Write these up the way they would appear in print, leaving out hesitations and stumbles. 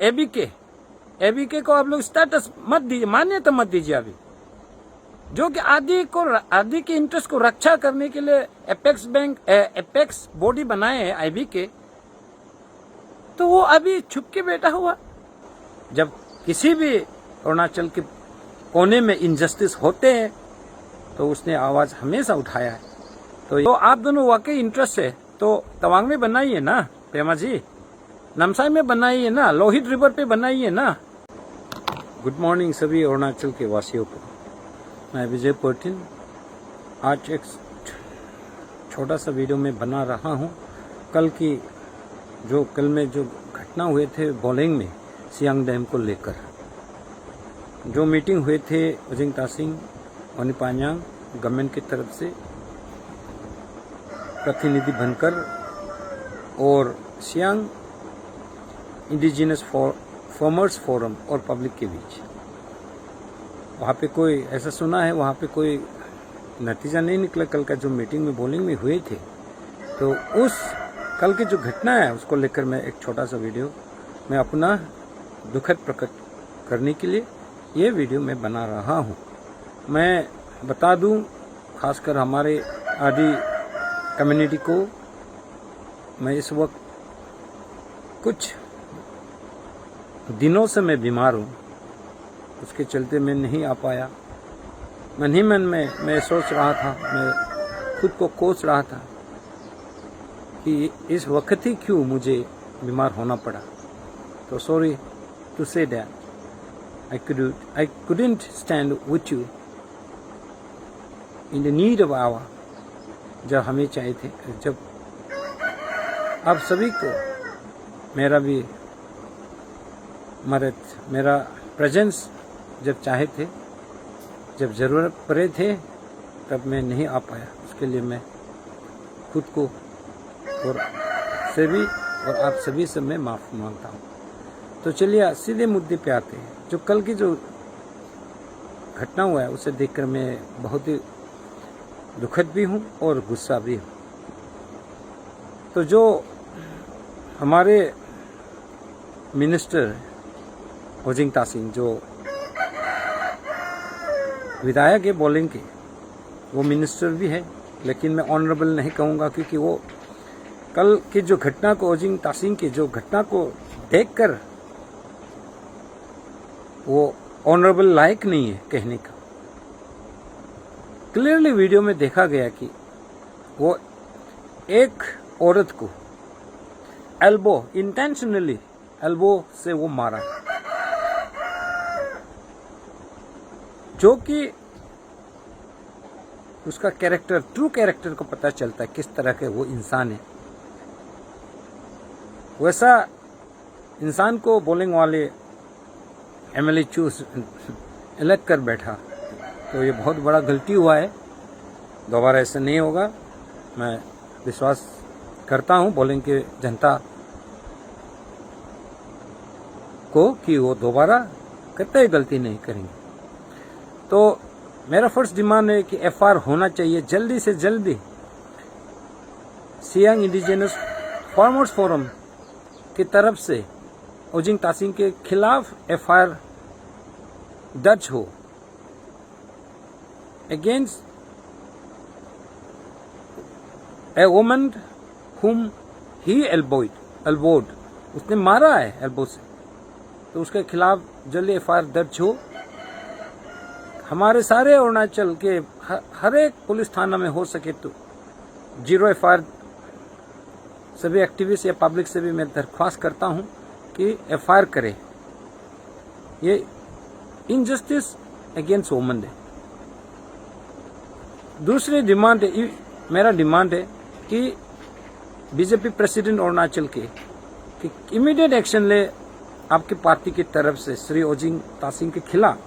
ABK को आप लोग स्टेटस मत दीजिए, मान्यता मत दीजिए अभी, जो कि आदि के इंटरेस्ट को रक्षा करने के लिए एपेक्स बॉडी बनाए हैं आईबी के, तो वो अभी छुप के बैठा हुआ। जब किसी भी अरुणाचल के कोने में इनजस्टिस होते हैं तो उसने आवाज हमेशा उठाया है। तो आप दोनों वाकई इंटरेस्ट है तो तवांग में बनाइए ना पेमा जी, नामसाई में बनाइए ना, लोहित रिवर पे बनाइए ना। गुड मॉर्निंग सभी अरुणाचल के वासियों को, मैं विजय पर्टिन आज एक छोटा सा वीडियो में बना रहा हूँ। कल में जो घटना हुए थे बोलिंग में सियांग डैम को लेकर, जो मीटिंग हुए थे ओजिंग तासिंग और निपान्यांग गवर्नमेंट की तरफ से प्रतिनिधि बनकर और सियांग इंडिजिनस फार्मर्स फोरम और पब्लिक के बीच, वहाँ पे कोई ऐसा सुना है वहाँ पे कोई नतीजा नहीं निकला। कल का जो मीटिंग में बोलिंग में हुए थे, तो उस कल की जो घटना है उसको लेकर मैं एक छोटा सा वीडियो मैं अपना दुखद प्रकट करने के लिए ये वीडियो मैं बना रहा हूँ। मैं बता दूँ खासकर हमारे आदि कम्युनिटी को, मैं इस वक्त कुछ दिनों से मैं बीमार हूँ, उसके चलते मैं नहीं आ पाया। मन ही मन में मैं सोच रहा था, मैं खुद को कोस रहा था कि इस वक्त ही क्यों मुझे बीमार होना पड़ा। तो sorry to say that I couldn't stand with you in the need of hour, जब हमें चाहिए थे, जब आप सभी को मेरा भी मदद, मेरा प्रेजेंस जब चाहे थे, जब ज़रूरत पड़े थे, तब मैं नहीं आ पाया। उसके लिए मैं खुद को और आप सभी से मैं माफ़ी मांगता हूँ। तो चलिए सीधे मुद्दे पे आते हैं। जो कल की जो घटना हुआ है उसे देखकर मैं बहुत ही दुखद भी हूँ और गुस्सा भी हूँ। तो जो हमारे मिनिस्टर ओजिंग तासिंग जो विधायक है बोलिंग के, वो मिनिस्टर भी है, लेकिन मैं ऑनरेबल नहीं कहूँगा क्योंकि वो कल की जो घटना को, ओजिंग तासिंग की जो घटना को देखकर वो ऑनरेबल लायक नहीं है कहने का। क्लियरली वीडियो में देखा गया कि वो एक औरत को इंटेंशनली एल्बो से वो मारा, जो कि उसका कैरेक्टर, ट्रू कैरेक्टर को पता चलता है किस तरह के वो इंसान है। वैसा इंसान को बोलिंग वाले एमएलए चूज इलेक्ट कर बैठा, तो ये बहुत बड़ा गलती हुआ है। दोबारा ऐसा नहीं होगा। मैं विश्वास करता हूँ बोलिंग के जनता को कि वो दोबारा कतई गलती नहीं करेंगे। तो मेरा फर्स्ट डिमांड है कि एफआईआर होना चाहिए जल्दी से जल्दी। सियांग इंडिजिनस फार्मर्स फोरम की तरफ से ओजिंग तासिंग के खिलाफ एफआईआर दर्ज हो against a woman whom he elbowed, उसने मारा है एल्बो से, तो उसके खिलाफ जल्दी एफआईआर दर्ज हो। हमारे सारे अरुणाचल के हर एक पुलिस थाना में हो सके तो 0 एफआईआर सभी एक्टिविस्ट या पब्लिक से भी मैं दरख्वास्त करता हूं कि एफआईआर करे। ये इनजस्टिस अगेंस्ट वुमन है। दूसरी डिमांड है, मेरा डिमांड है कि बीजेपी प्रेसिडेंट अरुणाचल के कि इमीडिएट एक्शन ले आपकी पार्टी की तरफ से श्री ओजिंग तासिंग के खिलाफ।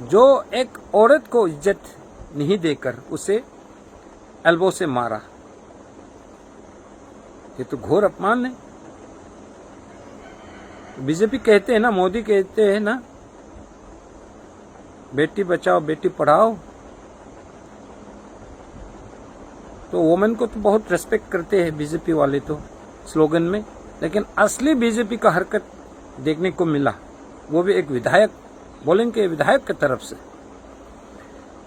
जो एक औरत को इज्जत नहीं देकर उसे एल्बो से मारा, ये तो घोर अपमान है। बीजेपी कहते हैं ना, मोदी कहते हैं ना, बेटी बचाओ बेटी पढ़ाओ, तो वुमेन को तो बहुत रेस्पेक्ट करते हैं बीजेपी वाले। तो स्लोगन में, लेकिन असली बीजेपी का हरकत देखने को मिला, वो भी एक विधायक, बोलेंगे विधायक की तरफ से।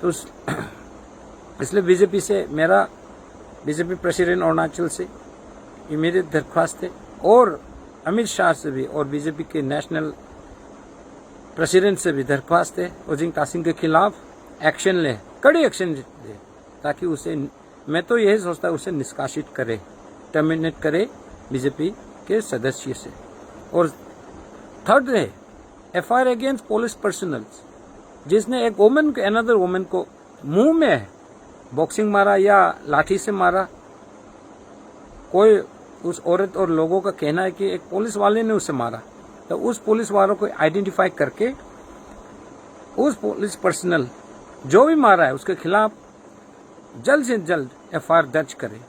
तो इसलिए बीजेपी से मेरा, बीजेपी प्रेसिडेंट अरुणाचल से इमीडिएट दरख्वास्त है, और अमित शाह से भी, और बीजेपी के नेशनल प्रेसिडेंट से भी दरख्वास्त है, ओजिंग तासिंग के खिलाफ एक्शन ले, कड़ी एक्शन ले, ताकि उसे, मैं तो यही सोचता हूँ, उसे निष्कासित करे, टर्मिनेट करे बीजेपी के सदस्य से। और थर्ड है FIR अगेंस्ट पुलिस पर्सनल, जिसने एक वुमन को, अनदर वुमन को मुंह में बॉक्सिंग मारा या लाठी से मारा। कोई उस औरत और लोगों का कहना है कि एक पुलिस वाले ने उसे मारा, तो उस पुलिस वालों को आइडेंटिफाई करके उस पुलिस पर्सनल जो भी मारा है उसके खिलाफ जल्द से जल्द FIR दर्ज करे।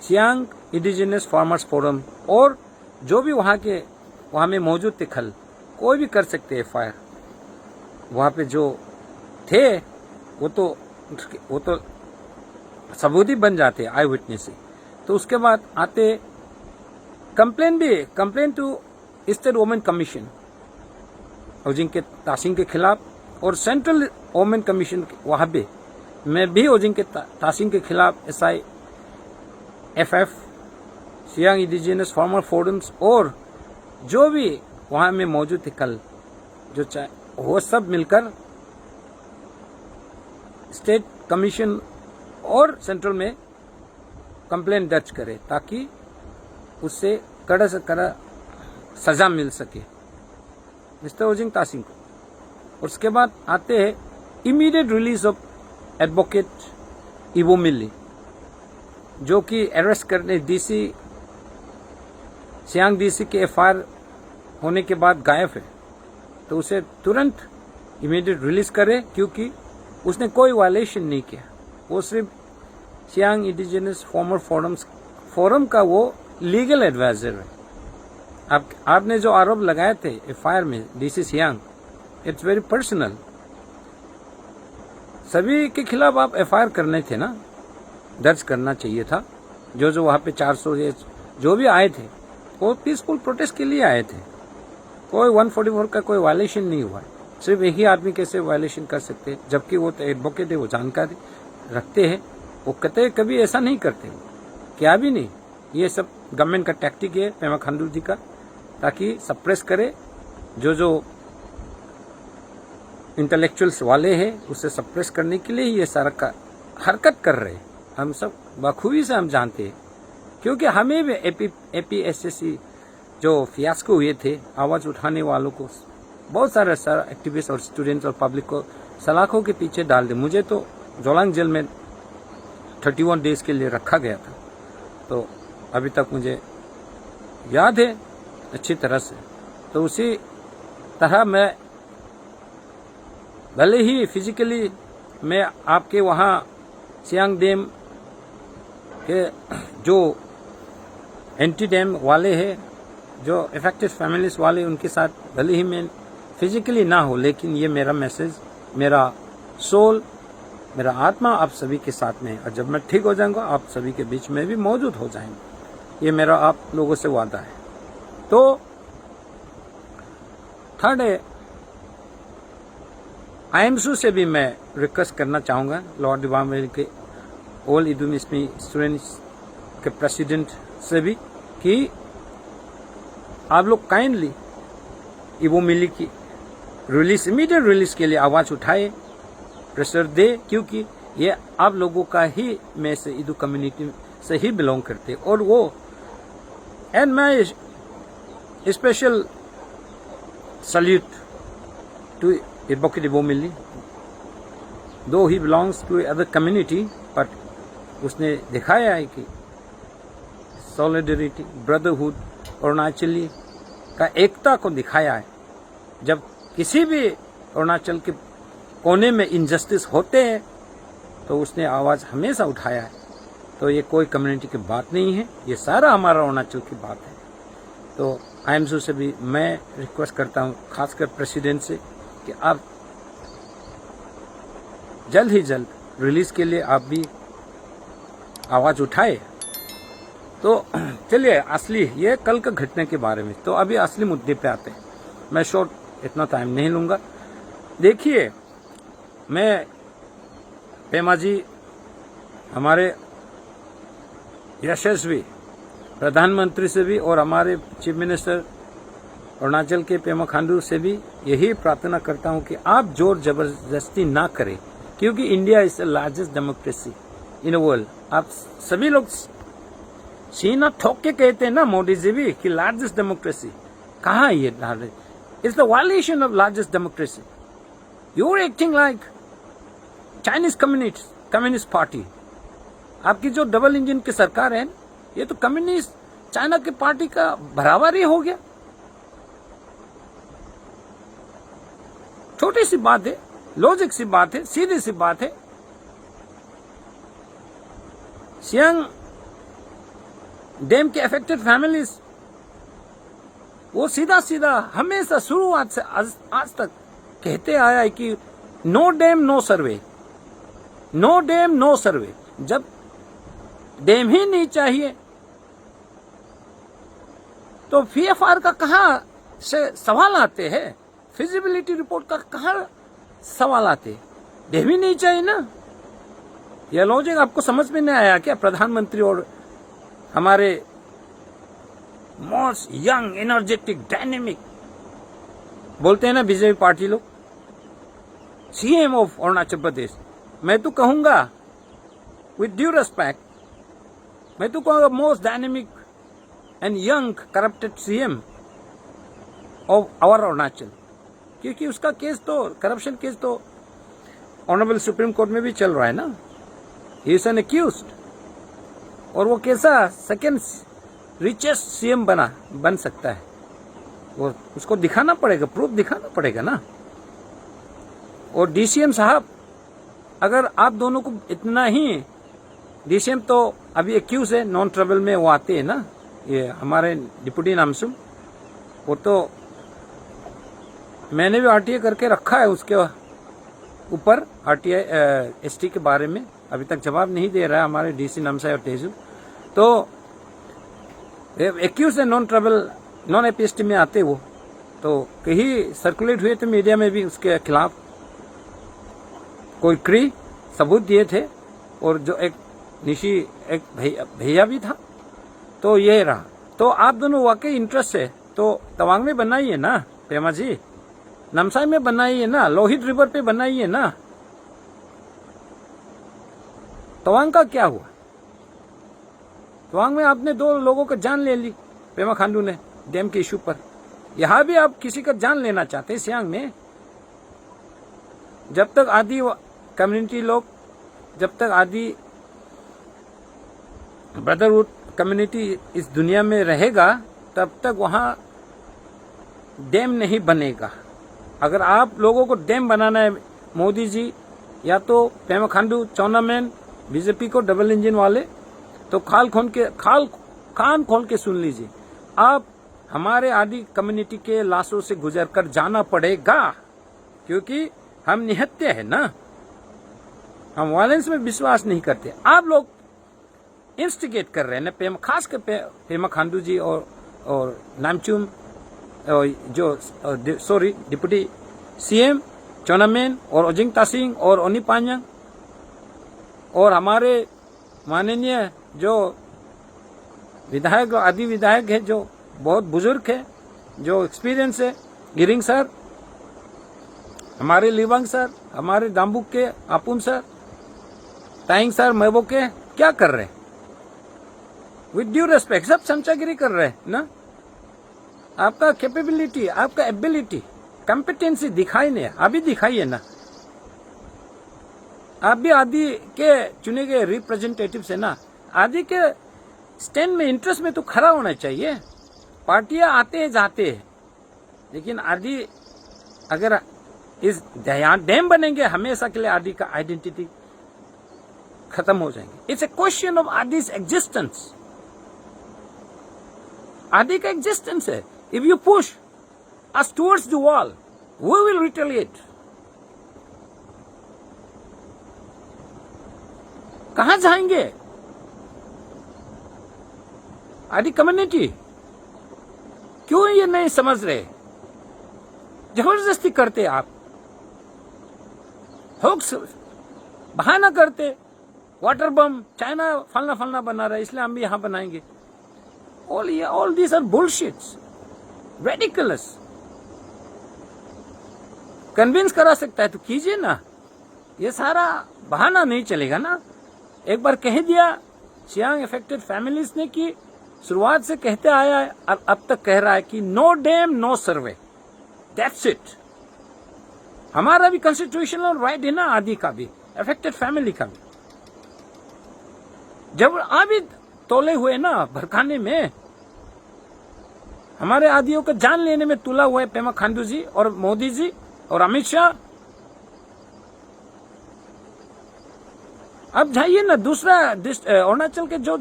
सियांग इंडिजिनस फार्मर्स फोरम और जो भी वहाँ में मौजूद थे खल, कोई भी कर सकते FIR। वहाँ पे जो थे वो तो सबूत ही बन जाते, आई विटनेस। तो उसके बाद आते complain to state women commission ओजिंग के तासिंग के खिलाफ, और सेंट्रल वुमेन कमीशन वहाँ पे मैं भी ओजिंग के तासिंग के खिलाफ SIFF, Siang indigenous farmer forums और जो भी वहाँ में मौजूद थे कल, जो चाहे वो सब मिलकर स्टेट कमीशन और सेंट्रल में कंप्लेंट दर्ज करे, ताकि उससे कड़ा से कड़ा सजा मिल सके मिस्टर ओजिंग तासिंग को। और उसके बाद आते हैं immediate release of advocate Ebo मिली, जो कि अरेस्ट करने सियांग DC के FIR होने के बाद गायब है। तो उसे तुरंत इमीडिएट रिलीज करे, क्योंकि उसने कोई वायलेशन नहीं किया, वो सिर्फ सियांग इंडिजिनस फार्मर फोरम का वो लीगल एडवाइजर है। आपने जो आरोप लगाए थे FIR में DC Siang, it's very personal. सभी के खिलाफ आप FIR करने थे ना, दर्ज करना चाहिए था। जो वहाँ पे 400 जो भी आए थे वो पीसफुल प्रोटेस्ट के लिए आए थे, कोई 144 का कोई वायलेशन नहीं हुआ। सिर्फ एक ही आदमी कैसे वायलेशन कर सकते हैं, जबकि वो तो एडवोकेट है, वो जानकारी रखते हैं, वो कभी ऐसा नहीं करते, क्या भी नहीं। ये सब गवर्नमेंट का टैक्टिक है पेमा खांडू जी का, ताकि सप्रेस करे जो इंटेलेक्चुअल्स वाले हैं, उसे सप्रेस करने के लिए ये सारा का हरकत कर रहे हैं। हम सब बखूबी से हम जानते हैं, क्योंकि हमें भी APSSC जो फियास्को हुए थे, आवाज उठाने वालों को बहुत सारे एक्टिविस्ट और स्टूडेंट्स और पब्लिक को सलाखों के पीछे डाल दे। मुझे तो जोलांग जेल में 31 डेज के लिए रखा गया था, तो अभी तक मुझे याद है अच्छी तरह से। तो उसी तरह मैं भले ही फिजिकली मैं आपके वहाँ सियांग डैम के जो एंटी डैम वाले हैं, जो इफेक्टेड फैमिलीज वाले, उनके साथ भले ही मैं फिजिकली ना हो, लेकिन ये मेरा मैसेज, मेरा सोल, मेरा आत्मा आप सभी के साथ में है। और जब मैं ठीक हो जाऊंगा आप सभी के बीच में भी मौजूद हो जाएंगे, ये मेरा आप लोगों से वादा है। तो थर्ड है, IMSU से भी मैं रिक्वेस्ट करना चाहूँगा, लॉर्ड डिवामेल के ऑल इदुमिस्मी स्टूडेंट्स के प्रेसिडेंट से भी, कि आप लोग काइंडली इवो मिली की रिलीज, इमीडिएट रिलीज के लिए आवाज़ उठाए, प्रेशर दे, क्योंकि ये आप लोगों का ही में से इदू कम्युनिटी से ही बिलोंग करते। और वो एंड मैं special salute to advocate Ebo Mili, though he belongs to other community, but उसने दिखाया है कि सॉलिडरिटी, ब्रदरहुड, अरुणाचली का एकता को दिखाया है। जब किसी भी अरुणाचल के कोने में इनजस्टिस होते हैं तो उसने आवाज़ हमेशा उठाया है। तो ये कोई कम्युनिटी की बात नहीं है, ये सारा हमारा अरुणाचल की बात है। तो IMSU से भी मैं रिक्वेस्ट करता हूँ, खासकर प्रेसिडेंट से, कि आप जल्द ही जल्द रिलीज के लिए आप भी आवाज़ उठाए। तो चलिए असली ये कल का घटने के बारे में, तो अभी असली मुद्दे पे आते हैं। मैं शॉर्ट इतना टाइम नहीं लूँगा। देखिए, मैं पेमा जी हमारे यशस्वी प्रधानमंत्री से भी और हमारे चीफ मिनिस्टर अरुणाचल के पेमा खांडू से भी यही प्रार्थना करता हूं कि आप जोर जबरदस्ती ना करें, क्योंकि India is the largest democracy in the world. आप सभी लोग सीना ठोक के कहते हैं ना, मोदी जी भी, कि लार्जेस्ट डेमोक्रेसी कहाँ है ये? It's the violation of largest democracy. You are acting like Chinese Communist Party. आपकी जो डबल इंजन की सरकार है, ये तो कम्युनिस्ट चाइना की पार्टी का बराबर ही हो गया। छोटी सी बात है, लॉजिक सी बात है, सीधी सी बात है। सियांग डैम के अफेक्टेड फैमिलीज वो सीधा सीधा हमेशा शुरुआत से आज तक कहते आया है कि नो डैम नो सर्वे, नो डैम नो सर्वे। जब डैम ही नहीं चाहिए तो पीएफआर का कहां से सवाल आते हैं? फिजिबिलिटी रिपोर्ट का कहां सवाल आते हैं? डैम ही नहीं चाहिए ना। यह लॉजिक आपको समझ में नहीं आया क्या? प्रधानमंत्री और हमारे मोस्ट यंग एनर्जेटिक डायनेमिक बोलते हैं ना बीजेपी पार्टी लोग, सीएम ऑफ अरुणाचल प्रदेश। मैं तो कहूंगा विद ड्यू रेस्पेक्ट, मैं तो कहूंगा most dynamic and young corrupted CM of our Arunachal, क्योंकि उसका केस तो, करप्शन केस तो ऑनरेबल सुप्रीम कोर्ट में भी चल रहा है ना। ही इज एन एक्यूज्ड, और वो कैसा सेकेंड रिचेस्ट सीएम बन सकता है? वो उसको दिखाना पड़ेगा, प्रूफ दिखाना पड़ेगा ना। और डीसीएम साहब, अगर आप दोनों को इतना ही, डीसीएम तो अभी एक्यूज है, नॉन ट्रबल में वो आते हैं ना, ये हमारे डिप्टी नामसुम, वो तो मैंने भी आरटीआई करके रखा है उसके ऊपर, आरटीआई एसटी के बारे में अभी तक जवाब नहीं दे रहा है हमारे डीसी नामसाई और तेजू। तो एक्यूज है नॉन ट्रबल, नॉन एपीएसटी में आते वो, तो कहीं सर्कुलेट हुए थे मीडिया में भी उसके खिलाफ कोई क्री सबूत दिए थे, और जो एक निशी एक भैया भी था। तो ये रहा। तो आप दोनों वाकई इंटरेस्ट है तो तवांग में बनाइए ना पेमा जी, नामसाई में बनाइए ना, लोहित रिवर पे बनाइए ना। तवांग का क्या हुआ? तवांग में आपने 2 लोगों का जान ले ली पेमा खांडू ने डैम के इशू पर। यहां भी आप किसी का जान लेना चाहते हैं सियांग में। जब तक आदि कम्युनिटी लोग, जब तक आदि ब्रदरहुड कम्युनिटी इस दुनिया में रहेगा, तब तक वहां डैम नहीं बनेगा। अगर आप लोगों को डैम बनाना है मोदी जी, या तो पेमा खांडू, चौनामैन, बीजेपी को डबल इंजन वाले, तो कान खोल के सुन लीजिए। आप हमारे आदि कम्युनिटी के लाशों से गुजरकर जाना पड़ेगा, क्योंकि हम निहत्थे हैं ना, हम वायलेंस में विश्वास नहीं करते। आप लोग इंस्टिगेट कर रहे हैं ना, खास कर पेमा खांडू जी और नामचुम, जो सॉरी डिप्टी सीएम चौनामेन और ओजिंग तासिंग और ओनी पांजंग, और हमारे माननीय जो विधायक, आदि विधायक है जो बहुत बुजुर्ग है, जो एक्सपीरियंस है, गिरिंग सर, हमारे लिवांग सर, हमारे दाम्बुक के आपुन सर, ताइंग सर, मैबो के, क्या कर रहे हैं? विद ड्यू रेस्पेक्ट सब चमचागिरी कर रहे हैं ना। आपका कैपेबिलिटी, आपका एबिलिटी, कॉम्पिटेंसी दिखाई नहीं, अभी दिखाइए ना। आप भी आदि के चुने गए रिप्रेजेंटेटिव है ना। आदि के स्टैंड में, इंटरेस्ट में तो खड़ा होना चाहिए। पार्टियां आते हैं जाते हैं, लेकिन आदि अगर इस डैम बनेंगे, हमेशा के लिए आदि का आइडेंटिटी खत्म हो जाएंगे। It's a question of Adi's existence. Adi का एग्जिस्टेंस है। If you push us towards the wall, we will retaliate. कहां जाएंगे? आदि कम्युनिटी क्यों ये नहीं समझ रहे? जबरदस्ती करते आप, होक्स बहाना करते, वाटर बम चाइना फलना फलना बना रहा है इसलिए हम भी यहां बनाएंगे। All these are bullshits, ridiculous. Convince करा सकता है तो कीजिए ना, ये सारा बहाना नहीं चलेगा ना। एक बार कह दिया सियांग अफेक्टेड फैमिलीज ने कि शुरुआत से कहते आया है, अब तक कह रहा है कि no dam no survey, that's it. हमारा भी कॉन्स्टिट्यूशनल राइट है ना, आदि का भी, अफेक्टेड फैमिली का भी। जब अभी तोले हुए ना भरखाने में, हमारे आदियों को जान लेने में तुला हुआ है पेमा खांडू जी और मोदी जी और अमित शाह। अब जाइए ना दूसरा अरुणाचल के जो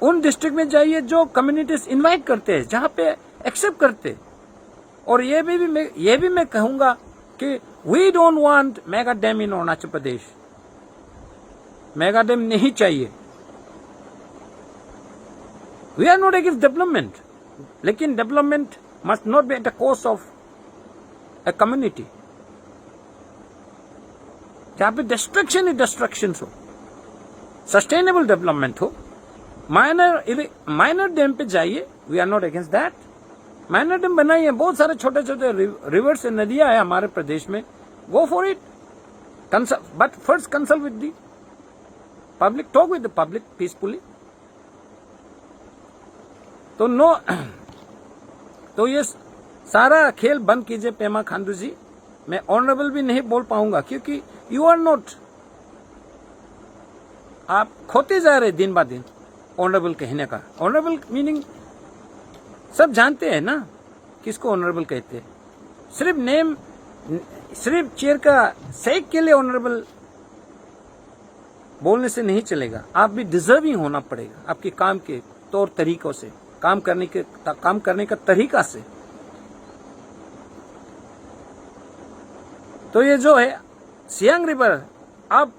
उन डिस्ट्रिक्ट में जाइए जो कम्युनिटीज इनवाइट करते हैं, जहां पे एक्सेप्ट करते। और ये भी मैं कहूंगा कि we don't want mega dam in Arunachal Pradesh. Mega dam नहीं चाहिए। We are not against development, लेकिन development must not be at the cost of a community. जहां पे डिस्ट्रक्शन ही डिस्ट्रक्शन हो, सस्टेनेबल डेवलपमेंट हो। माइनर डैम पे जाइए, we are not against that. Minor dam बनाइए, बहुत सारे छोटे छोटे रिवर से नदियां है हमारे प्रदेश में, go for it. But first consult with the public, talk with the public peacefully. तो नो, तो ये सारा खेल बंद कीजिए पेमा खांडू जी। मैं ऑनरेबल भी नहीं बोल पाऊंगा क्योंकि यू आर नॉट, आप खोते जा रहे दिन ब दिन ऑनरेबल कहने का। ऑनरेबल मीनिंग सब जानते हैं ना किसको ऑनरेबल कहते हैं। सिर्फ नेम, सिर्फ चेयर का सेक के लिए ऑनरेबल बोलने से नहीं चलेगा। आप भी डिजर्विंग होना पड़ेगा आपके काम के तौर तरीकों से, काम करने का तरीका से। तो ये जो है सियांग रिवर, अब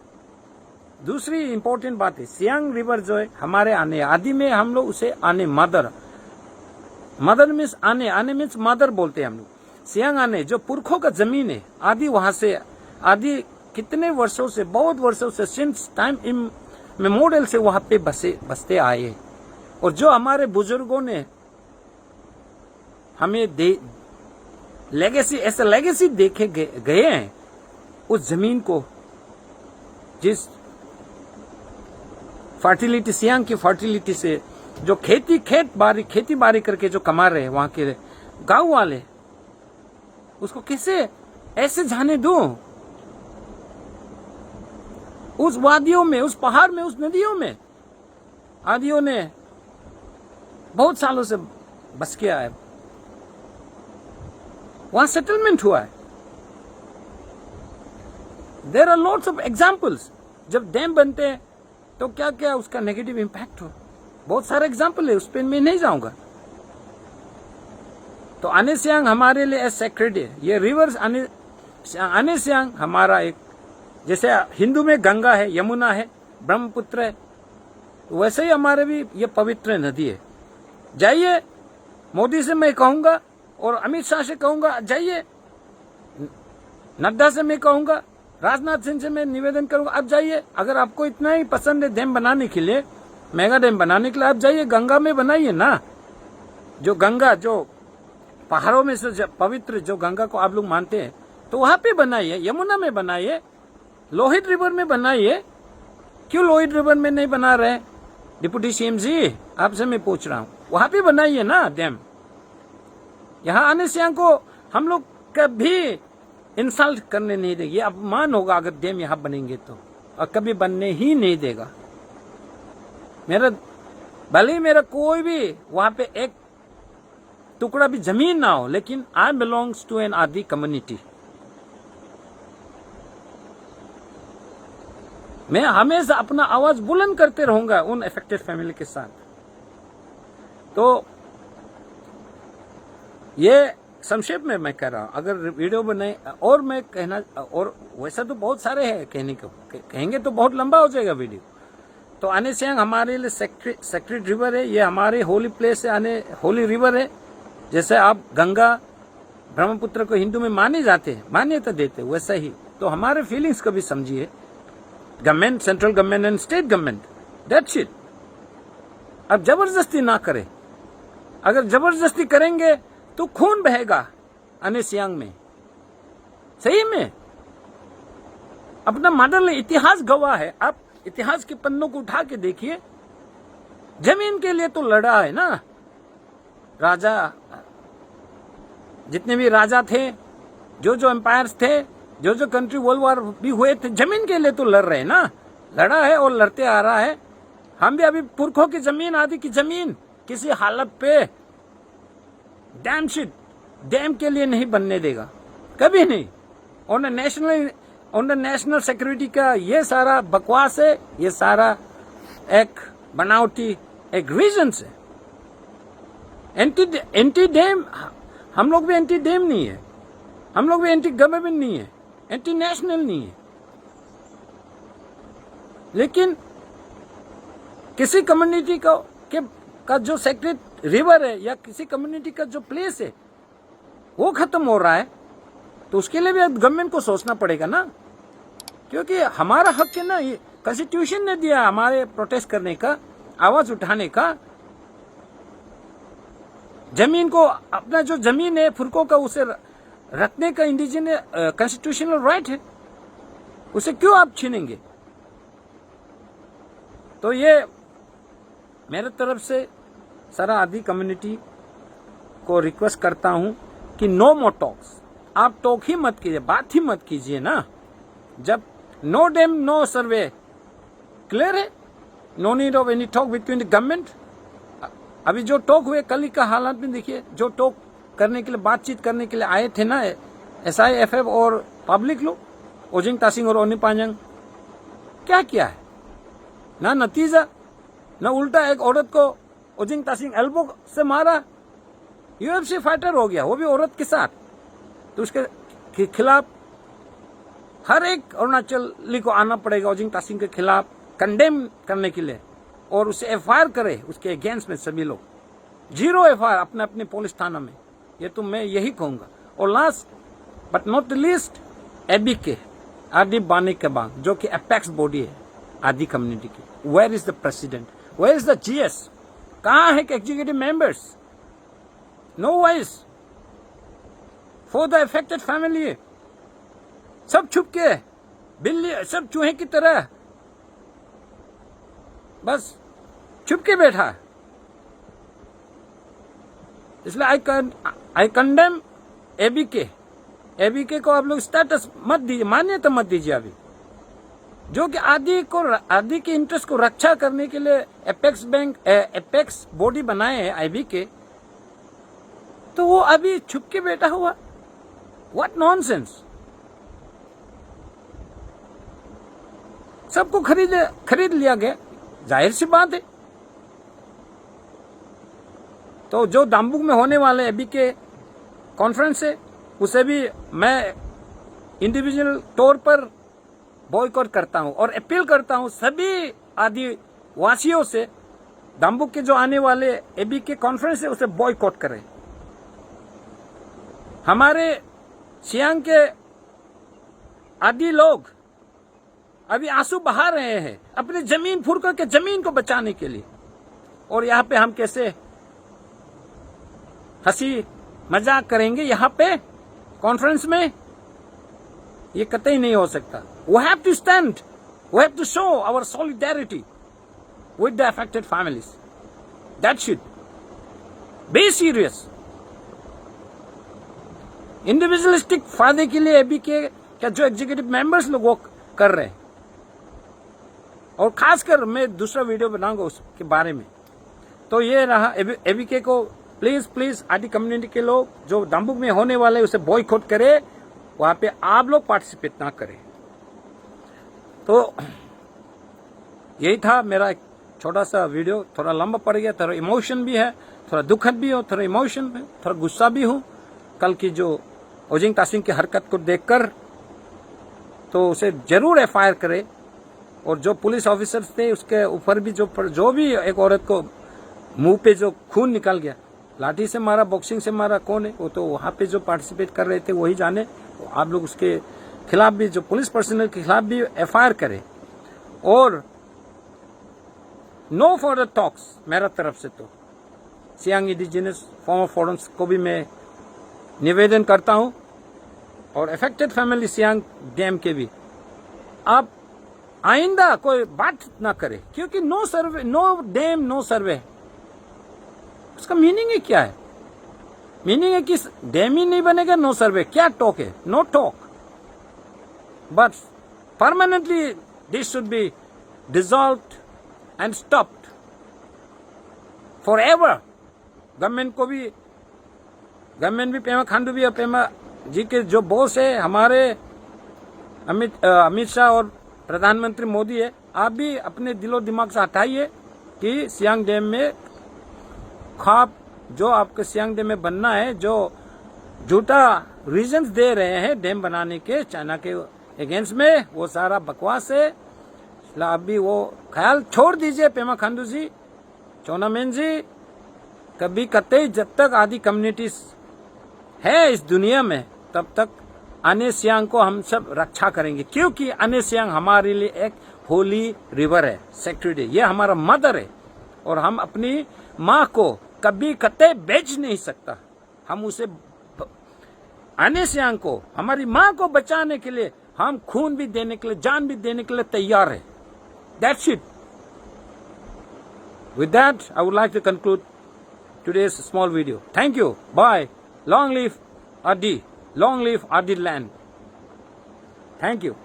दूसरी इंपॉर्टेंट बात है, सियांग रिवर जो है हमारे आने, आदि में हम लोग उसे आने, मदर मीन्स आने मीन्स मदर बोलते हैं हम लोग। सियांग आने जो पुरखों का जमीन है, आदि वहां से, आदि कितने वर्षों से, बहुत वर्षों से, सिंस टाइम मेमोरियल से वहां पे बसते आए। और जो हमारे बुजुर्गों ने हमें लेगेसी, ऐसा लेगेसी देखे गए हैं उस जमीन को, जिस फर्टिलिटी, सियांग की फर्टिलिटी से जो खेती बाड़ी करके जो कमा रहे हैं वहां के गांव वाले, उसको कैसे ऐसे जाने दो? उस वादियों में, उस पहाड़ में, उस नदियों में आदियों ने बहुत सालों से बस किया है, वहां सेटलमेंट हुआ है। There are lots of examples. जब डैम बनते हैं तो क्या क्या उसका नेगेटिव इंपैक्ट हो, बहुत सारे एग्जाम्पल है, उस पर मैं नहीं जाऊंगा। तो आने सियांग हमारे लिए सेक्रेड है। ये रिवर्स आने सियांग हमारा एक, जैसे हिंदू में गंगा है, यमुना है, ब्रह्मपुत्र है, तो वैसे ही हमारे भी ये पवित्र नदी है। जाइए, मोदी से मैं कहूंगा और अमित शाह से कहूंगा, जाइए, नड्डा से मैं कहूंगा, राजनाथ सिंह से मैं निवेदन करूंगा, आप जाइए। अगर आपको इतना ही पसंद है डैम बनाने के लिए, मेगा डैम बनाने के लिए, आप जाइए गंगा में बनाइए ना। जो गंगा, जो पहाड़ों में से पवित्र जो गंगा को आप लोग मानते हैं, तो वहां पे बनाइए, यमुना में बनाइए, लोहित रिवर में बनाइए। क्यों लोहित रिवर में नहीं बना रहे डिप्टी सीएम जी? आपसे मैं पूछ रहा हूं, वहां पे बनाइए ना डैम। यहाँ आने सियांग को हम लोग कभी इंसल्ट करने नहीं देंगे, अपमान होगा अगर डैम यहाँ बनेंगे तो, और कभी बनने ही नहीं देगा। भले ही मेरा कोई भी वहां पे एक टुकड़ा भी जमीन ना हो, लेकिन आई बिलोंग्स टू एन आदि कम्युनिटी। मैं हमेशा अपना आवाज बुलंद करते रहूंगा उन अफेक्टेड फैमिली के साथ। तो ये संक्षेप में मैं कह रहा हूं, अगर वीडियो बनाए और मैं कहना, और वैसा तो बहुत सारे हैं कहने को, कहेंगे तो बहुत लंबा हो जाएगा वीडियो। तो आने सियांग हमारे लिए सेक्रेट रिवर है, ये हमारे होली प्लेस है, होली रिवर है। जैसे आप गंगा ब्रह्मपुत्र को हिंदू में माने जाते हैं, मान्यता देते हैं, वैसा ही तो हमारे फीलिंग्स को भी समझिए। Government, central government and state government, that's it. अब जबरदस्ती ना करें, अगर जबरदस्ती करेंगे तो खून बहेगा अने सियांग में, सही में। अपना मॉडल इतिहास गवाह है, आप इतिहास के पन्नों को उठा के देखिए। जमीन के लिए तो लड़ा है ना राजा, जितने भी राजा थे, जो एम्पायर्स थे, जो कंट्री वर्ल्ड वॉर भी हुए थे, जमीन के लिए तो लड़ रहे हैं ना, लड़ा है और लड़ते आ रहा है। हम भी अभी पुरखों की जमीन, आदि की जमीन किसी हालत पे डैम शिट, डैम के लिए नहीं बनने देगा, कभी नहीं। ऑन द नेशनल सिक्योरिटी का ये सारा बकवास है, ये सारा एक बनावटी एक रीजन है। एंटी डैम, हम लोग भी एंटी डैम नहीं है, हम लोग भी एंटी गवर्नमेंट नहीं है, एंटी नेशनल नहीं है, लेकिन किसी कम्युनिटी का जो सेक्रेट रिवर है या किसी कम्युनिटी का जो प्लेस है वो खत्म हो रहा है, तो उसके लिए भी गवर्नमेंट को सोचना पड़ेगा ना, क्योंकि हमारा हक है ना, ये कॉन्स्टिट्यूशन ने दिया हमारे प्रोटेस्ट करने का, आवाज उठाने का। जमीन को, अपना जो जमीन है फुरकों का, उसे रखने का इंडिजिनस कॉन्स्टिट्यूशनल राइट है, उसे क्यों आप छीनेंगे। तो ये मेरे तरफ से सारा आदि कम्युनिटी को रिक्वेस्ट करता हूं कि नो मोर टॉक्स, आप टॉक ही मत कीजिए, बात ही मत कीजिए ना। जब no dam no survey clear है, no need of any talk between the government. अभी जो टॉक हुए कल का हालात में देखिए, जो टॉक करने के लिए, बातचीत करने के लिए आए थे ना SIFF और पब्लिक लोग, ओजिंग तासिंग और ओनी पांजंग, क्या किया है ना, नतीजा ना, उल्टा एक औरत को ओजिंग तासिंग एल्बो से मारा, UFC फाइटर हो गया, वो भी औरत के साथ। तो उसके खिलाफ हर एक अरुणाचली को आना पड़ेगा ओजिंग तासिंग के खिलाफ कंडेम करने के लिए, और उसे FIR करे उसके अगेंस्ट में सभी लोग, 0 FIR अपने अपने पुलिस थाना में। ये तो मैं यही कहूंगा। और last but not least, ABK आदि बानी केबांग, जो कि अपेक्स बॉडी है आदि कम्युनिटी की, where is the president, where is the GS, कहाँ है executive members, no voice for the affected family. सब छुप के, बिल्ली सब चूहे की तरह बस छुप के बैठा है। इसलिए आई कंडेम ABK को आप लोग स्टेटस मत दीजिए, मान्यता मत दीजिए अभी, जो कि आदि के इंटरेस्ट को रक्षा करने के लिए एपेक्स बॉडी बनाए हैं IBK, तो वो अभी छुप के बैठा हुआ, व्हाट नॉनसेंस। सबको खरीद लिया गया, जाहिर सी बात है। तो जो दाम्बुक में होने वाले ABK कॉन्फ्रेंस है, उसे भी मैं इंडिविजुअल तौर पर बॉयकॉट करता हूं और अपील करता हूं सभी आदिवासियों से, दाम्बुक के जो आने वाले ABK कॉन्फ्रेंस है उसे बॉयकॉट करें। हमारे सियांग के आदि लोग अभी आंसू बहा रहे हैं अपनी जमीन फुरको के जमीन को बचाने के लिए, और यहाँ पे हम कैसे हंसी मजाक करेंगे यहाँ पे कॉन्फ्रेंस में, ये कतई नहीं हो सकता। We have to stand, we have to show our solidarity with the affected families. That should be serious. Individualistic फायदे के लिए ABK का जो एग्जीक्यूटिव मेंबर्स लोग वो कर रहे हैं, और खासकर मैं दूसरा वीडियो बनाऊंगा उसके बारे में। तो ये रहा, ABK को प्लीज आदि कम्युनिटी के लोग जो दाम्बुक में होने वाले उसे बॉयकॉट करे, वहां पे आप लोग पार्टिसिपेट ना करें। तो यही था मेरा एक छोटा सा वीडियो, थोड़ा लंबा पड़ गया, थोड़ा इमोशन भी है, थोड़ा दुखद भी हो, थोड़ा इमोशन भी, थोड़ा गुस्सा भी हूं कल की जो ओजिंग तासिंग की हरकत को देखकर। तो उसे जरूर FIR करे, और जो पुलिस ऑफिसर्स थे उसके ऊपर भी जो भी एक औरत को मुंह पे जो खून निकल गया, लाठी से मारा, बॉक्सिंग से मारा, कौन है वो तो वहां पे जो पार्टिसिपेट कर रहे थे वही जाने। तो आप लोग उसके खिलाफ भी, जो पुलिस पर्सनल के खिलाफ भी एफआईआर करें। और नो फॉर द टॉक्स मेरा तरफ से तो सियांग इंडिजिनस फॉर्मर फोरम्स को भी मैं निवेदन करता हूं, और अफेक्टेड फैमिली सियांग डैम के भी, आप आइंदा कोई बात ना करे, क्योंकि नो सर्वे, नो डैम नो सर्वे, उसका मीनिंग ही क्या है? मीनिंग है कि डैम ही नहीं बनेगा, नो सर्वे, क्या टॉक है? No talk, but permanently this should be dissolved and stopped forever. Government भी पेमा खांडू भी और पेमा जी के जो बॉस है हमारे अमित शाह और प्रधानमंत्री मोदी है, आप भी अपने दिलो दिमाग से हटाइए कि सियांग डैम में ख्वाब जो आपके सियांग डैम में बनना है, जो झूठा रीजंस दे रहे हैं डैम बनाने के चाइना के अगेंस्ट में, वो सारा बकवास है। आप भी वो ख्याल छोड़ दीजिए पेमा खांडू जी, चौनामेन जी। कभी कतई जब तक आदि कम्युनिटीज है इस दुनिया में तब तक अने सियांग को हम सब रक्षा करेंगे, क्योंकि अने सियांग हमारे लिए एक होली रिवर है, सेक्रेड है, ये हमारा मदर है, और हम अपनी माँ को कभी कतई बेच नहीं सकता। हम उसे अने सियांग को, हमारी माँ को बचाने के लिए हम खून भी देने के लिए, जान भी देने के लिए तैयार है। That's it. With that, I would like to conclude today's small video. Thank you. Bye. Long live Adi. Long live Adi land. Thank you.